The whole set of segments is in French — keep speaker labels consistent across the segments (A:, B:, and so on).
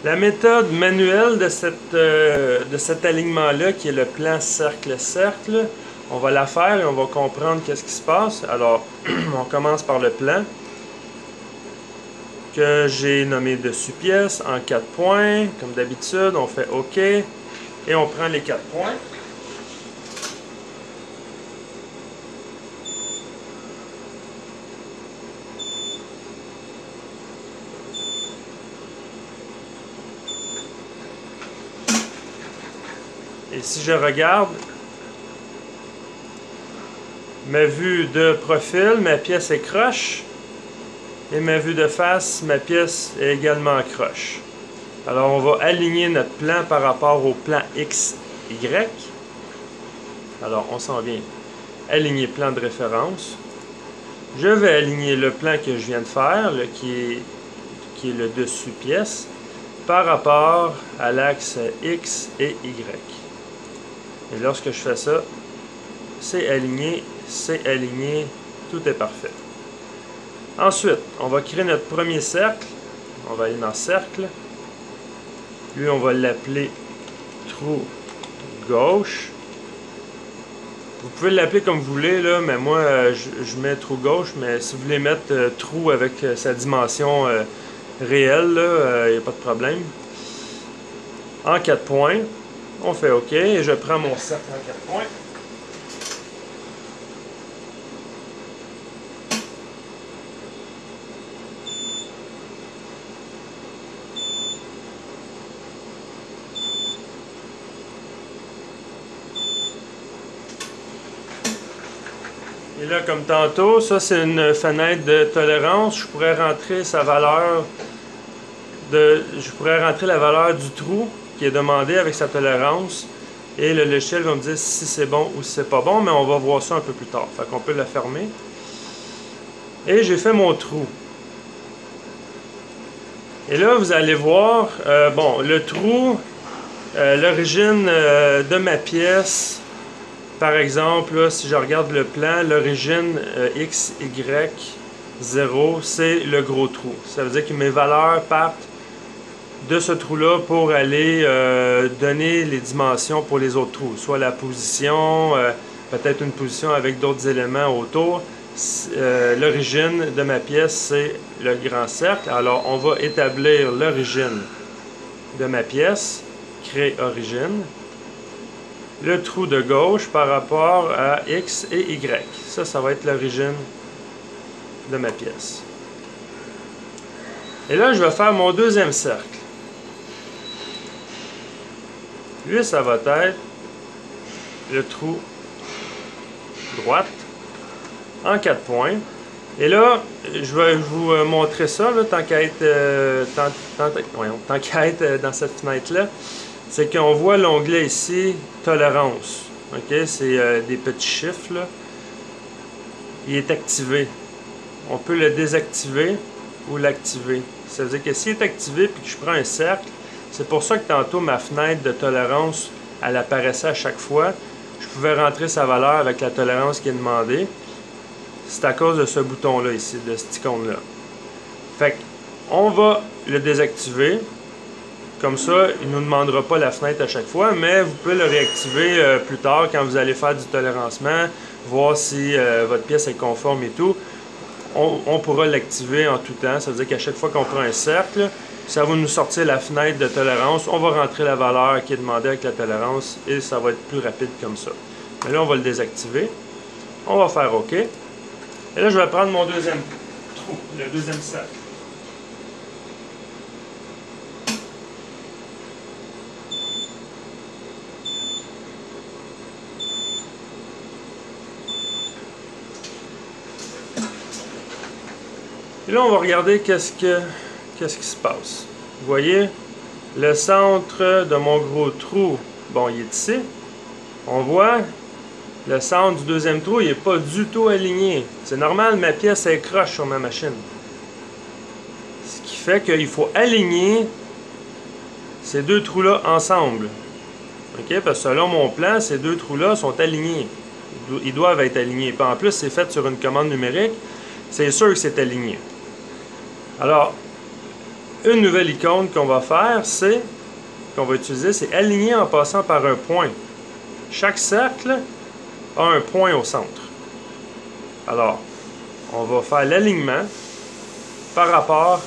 A: La méthode manuelle de cet alignement-là, qui est le plan cercle-cercle, on va la faire et on va comprendre qu'est-ce qui se passe. Alors, on commence par le plan que j'ai nommé dessus pièce en 4 points. Comme d'habitude, on fait OK et on prend les 4 points. Et si je regarde ma vue de profil, ma pièce est croche. Et ma vue de face, ma pièce est également croche. Alors on va aligner notre plan par rapport au plan X, Y. Alors on s'en vient. Aligner plan de référence. Je vais aligner le plan que je viens de faire, qui est le dessus pièce, par rapport à l'axe X et Y. Et lorsque je fais ça, c'est aligné, tout est parfait. Ensuite, on va créer notre premier cercle. On va aller dans cercle. Lui, on va l'appeler trou gauche. Vous pouvez l'appeler comme vous voulez, là, mais moi, je mets trou gauche. Mais si vous voulez mettre trou avec sa dimension réelle, il n'y a pas de problème. En 4 points, on fait OK. Et je prends mon cercle en 4 points. Et là, comme tantôt, ça c'est une fenêtre de tolérance. Je pourrais rentrer la valeur du trou qui est demandé avec sa tolérance. Et le logiciel va me dire si c'est bon ou si c'est pas bon, mais on va voir ça un peu plus tard. Fait qu'on peut la fermer. Et j'ai fait mon trou. Et là, vous allez voir, bon, le trou, l'origine de ma pièce. Par exemple, là, si je regarde le plan, l'origine X, Y, 0, c'est le gros trou. Ça veut dire que mes valeurs partent de ce trou-là pour aller donner les dimensions pour les autres trous. Soit la position, peut-être une position avec d'autres éléments autour. L'origine de ma pièce, c'est le grand cercle. Alors, on va établir l'origine de ma pièce, créer origine. Le trou de gauche par rapport à X et Y. Ça va être l'origine de ma pièce. Et là, je vais faire mon deuxième cercle. Lui, ça va être le trou droite en 4 points. Et là, je vais vous montrer ça, là, tant qu'à être dans cette fenêtre-là. C'est qu'on voit l'onglet ici, tolérance. Okay? C'est des petits chiffres, là. Il est activé. On peut le désactiver ou l'activer. Ça veut dire que s'il est activé et que je prends un cercle, c'est pour ça que tantôt ma fenêtre de tolérance, elle apparaissait à chaque fois. Je pouvais rentrer sa valeur avec la tolérance qui est demandée. C'est à cause de ce bouton-là ici, de cette icône-là. Fait qu'on va le désactiver. Comme ça, il ne nous demandera pas la fenêtre à chaque fois, mais vous pouvez le réactiver plus tard quand vous allez faire du tolérancement, voir si votre pièce est conforme et tout. On pourra l'activer en tout temps. Ça veut dire qu'à chaque fois qu'on prend un cercle, ça va nous sortir la fenêtre de tolérance. On va rentrer la valeur qui est demandée avec la tolérance et ça va être plus rapide comme ça. Mais là, on va le désactiver. On va faire OK. Et là, je vais prendre mon deuxième trou, le deuxième cercle. Et là, on va regarder qu'est-ce qui se passe. Vous voyez, le centre de mon gros trou, bon, il est ici. On voit, le centre du deuxième trou, il n'est pas du tout aligné. C'est normal, ma pièce est croche sur ma machine. Ce qui fait qu'il faut aligner ces deux trous-là ensemble. OK? Parce que selon mon plan, ces deux trous-là sont alignés. Ils doivent être alignés. Puis en plus, c'est fait sur une commande numérique. C'est sûr que c'est aligné. Alors, une nouvelle icône qu'on va faire, qu'on va utiliser, c'est aligner en passant par un point. Chaque cercle a un point au centre. Alors, on va faire l'alignement par rapport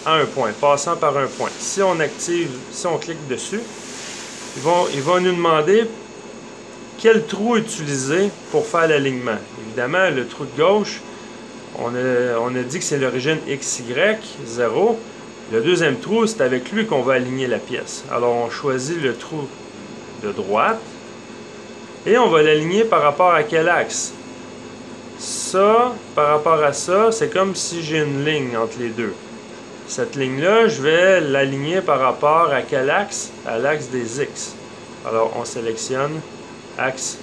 A: à un point, passant par un point. Si on clique dessus, il va nous demander quel trou utiliser pour faire l'alignement. Évidemment, le trou de gauche, on a dit que c'est l'origine XY, 0. Le deuxième trou, c'est avec lui qu'on va aligner la pièce. Alors, on choisit le trou de droite et on va l'aligner par rapport à quel axe? Ça, par rapport à ça, c'est comme si j'ai une ligne entre les deux. Cette ligne-là, je vais l'aligner par rapport à quel axe? À l'axe des X. Alors, on sélectionne axe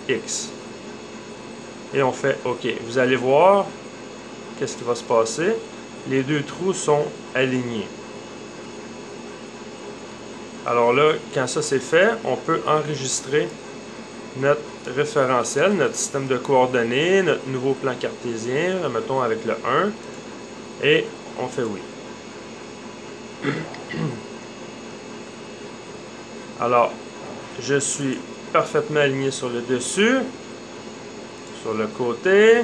A: X. Et on fait OK. Vous allez voir qu'est-ce qui va se passer. Les deux trous sont alignés. Alors là, quand ça c'est fait, on peut enregistrer notre référentiel, notre système de coordonnées, notre nouveau plan cartésien, mettons avec le 1, et on fait oui. Alors, je suis parfaitement aligné sur le dessus, sur le côté,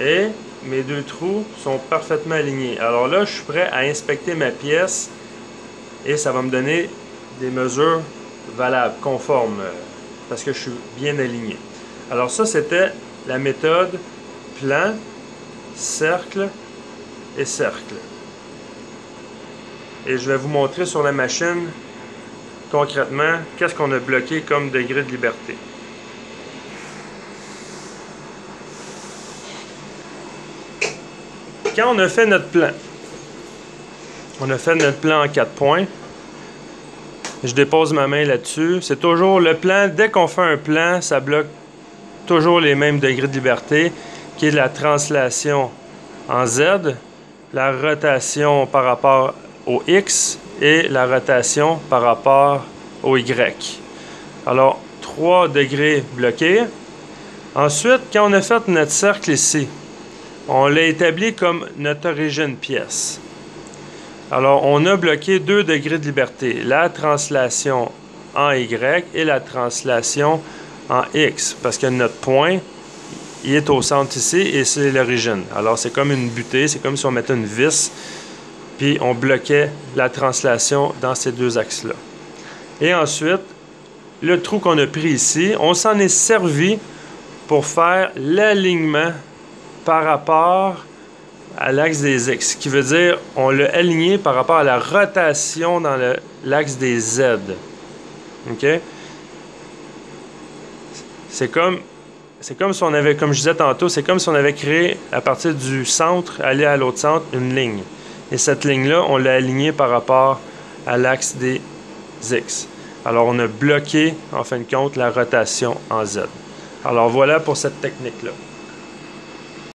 A: et mes deux trous sont parfaitement alignés. Alors là, je suis prêt à inspecter ma pièce et ça va me donner des mesures valables, conformes, parce que je suis bien aligné. Alors ça, c'était la méthode plan, cercle et cercle. Et je vais vous montrer sur la machine concrètement qu'est-ce qu'on a bloqué comme degré de liberté. Quand on a fait notre plan, en 4 points. Je dépose ma main là-dessus. C'est toujours le plan. Dès qu'on fait un plan, ça bloque toujours les mêmes degrés de liberté, qui est la translation en Z, la rotation par rapport au X et la rotation par rapport au Y. Alors, 3 degrés bloqués. Ensuite, quand on a fait notre cercle ici, on l'a établi comme notre origine pièce. Alors, on a bloqué 2 degrés de liberté, la translation en Y et la translation en X, parce que notre point, il est au centre ici et c'est l'origine. Alors, c'est comme une butée, c'est comme si on mettait une vis, puis on bloquait la translation dans ces 2 axes-là. Et ensuite, le trou qu'on a pris ici, on s'en est servi pour faire l'alignement par rapport à l'axe des X, ce qui veut dire on l'a aligné par rapport à la rotation dans l'axe des Z. OK? C'est comme si on avait, comme je disais tantôt, c'est comme si on avait créé à partir du centre, aller à l'autre centre, une ligne. Et cette ligne-là, on l'a alignée par rapport à l'axe des X. Alors, on a bloqué, en fin de compte, la rotation en Z. Alors, voilà pour cette technique-là.